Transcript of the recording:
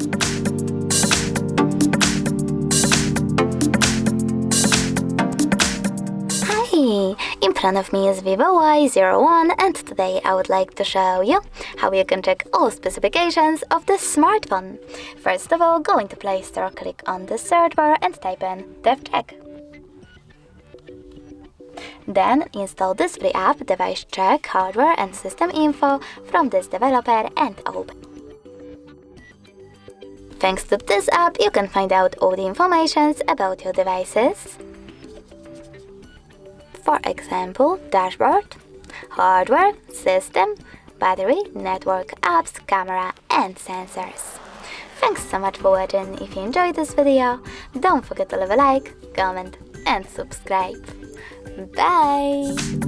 Hi! In front of me is VIVO Y01 and today I would like to show you how you can check all specifications of this smartphone. First of all, go into Play Store, click on the search bar and type in DevCheck. Then install this free app, DevCheck, Hardware and System Info from this developer and open. Thanks to this app, you can find out all the information about your devices. For example, dashboard, hardware, system, battery, network, apps, camera and sensors. Thanks so much for watching. If you enjoyed this video, don't forget to leave a like, comment and subscribe. Bye!